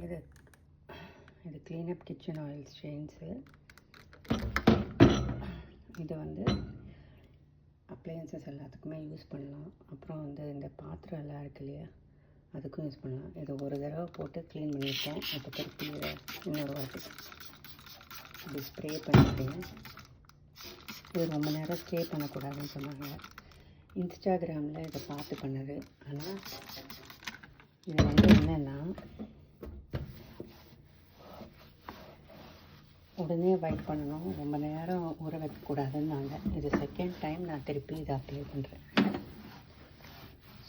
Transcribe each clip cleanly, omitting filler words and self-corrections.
இது cleanup kitchen oil stains. இது வந்து அப்ளையன்சஸ் எல்லாத்துக்குமே யூஸ் பண்ணலாம். அப்புறம் வந்து இந்த பாத்திரம் எல்லாம் இருக்கு இல்லையா, அதுக்கும் யூஸ் பண்ணலாம். இதை ஒரு தடவை போட்டு க்ளீன் பண்ணியிருக்கேன். இப்போ திருப்பி இன்னொரு வாட்டி இப்படி ஸ்ப்ரே பண்ணிட்டேன். இது ரொம்ப நேரம் ஸ்ப்ரே பண்ணக்கூடாதுன்னு சொன்னாங்க. இன்ஸ்டாகிராமில் இதை பார்த்து பண்ணது. ஆனால் இது வந்து என்னென்னா உடனே வைப் பண்ணணும், ரொம்ப நேரம் ஊற வைக்கக்கூடாதுன்னாங்க. இது செகண்ட் டைம் நான் திருப்பி இதை அப்ளை பண்ணுறேன்.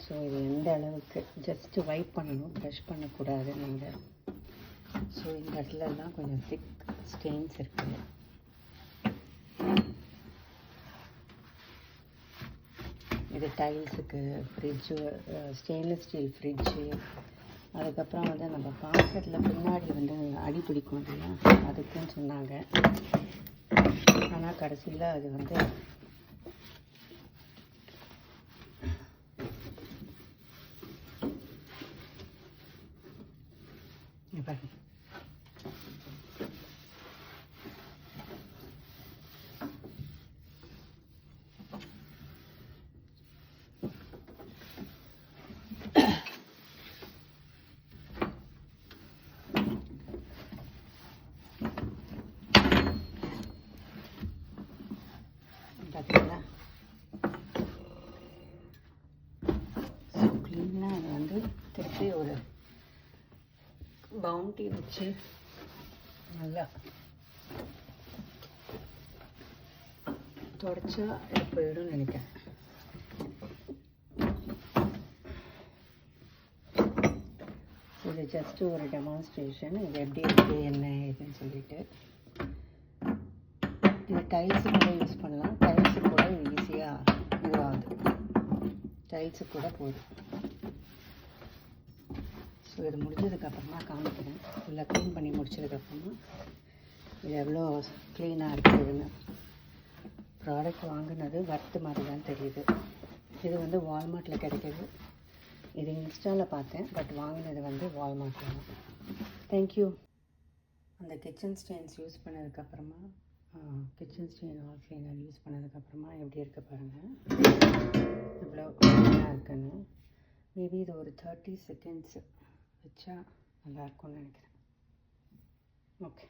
ஸோ இது எந்த அளவுக்கு ஜஸ்ட்டு வைப் பண்ணணும், ப்ரஷ் பண்ணக்கூடாதுன்னாங்க. ஸோ இந்த இடத்துலலாம் கொஞ்சம் திக் ஸ்டெயின்ஸ் இருக்குது. இது டைல்ஸுக்கு, ஃப்ரிட்ஜு, ஸ்டெயின்லெஸ் ஸ்டீல் ஃப்ரிட்ஜு, அதுக்கப்புறம் வந்து நம்ம பாத்திரத்தில் பின்னாடி வந்து அடி பிடிக்கும் இல்லையா, அதுக்குன்னு சொன்னாங்க. ஆனால் கடைசியில் அது வந்து பார்த்தீங்களா, ஸோ க்ளீனாக அதை வந்து திருப்பி ஒரு பவுண்டி வச்சு நல்லா தொடச்சா இது போயிடும்னு நினைக்கிறேன். இது ஜஸ்ட்டு ஒரு டெமான்ஸ்ட்ரேஷன். இது எப்படி இருக்குது என்ன ஏதுன்னு சொல்லிட்டு. இது டைல்ஸு கூட யூஸ் பண்ணலாம். டைல்ஸு கூட இது ஈஸியாக இதுவாகுது, டைல்ஸு கூட போகுது. ஸோ இது முடிஞ்சதுக்கப்புறமா காமிக்கிறேன். ஃபுல்லாக க்ளீன் பண்ணி முடிச்சதுக்கப்புறமா இது எவ்வளோ க்ளீனாக இருக்குதுன்னு. ப்ராடக்ட் வாங்கினது வர்த்து மாதிரி தான் தெரியுது. இது வந்து வால்மார்ட்டில் கிடைக்கிது. இது இன்ஸ்டாவில் பார்த்தேன், பட் வாங்கினது வந்து வால்மார்ட்டில் தான். தேங்க்யூ. அந்த கிச்சன் ஸ்டெயின்ஸ் யூஸ் பண்ணதுக்கப்புறமா, kitchen stain all cleaner use பண்ணதுக்கப்புறமா எப்படி இருக்க பாருங்கள், இவ்வளோ க்ளீனாக இருக்குன்னு. மேபி இது ஒரு 30 செகண்ட்ஸ் வச்சா நல்லாயிருக்கும்னு நினைக்கிறேன். ஓகே.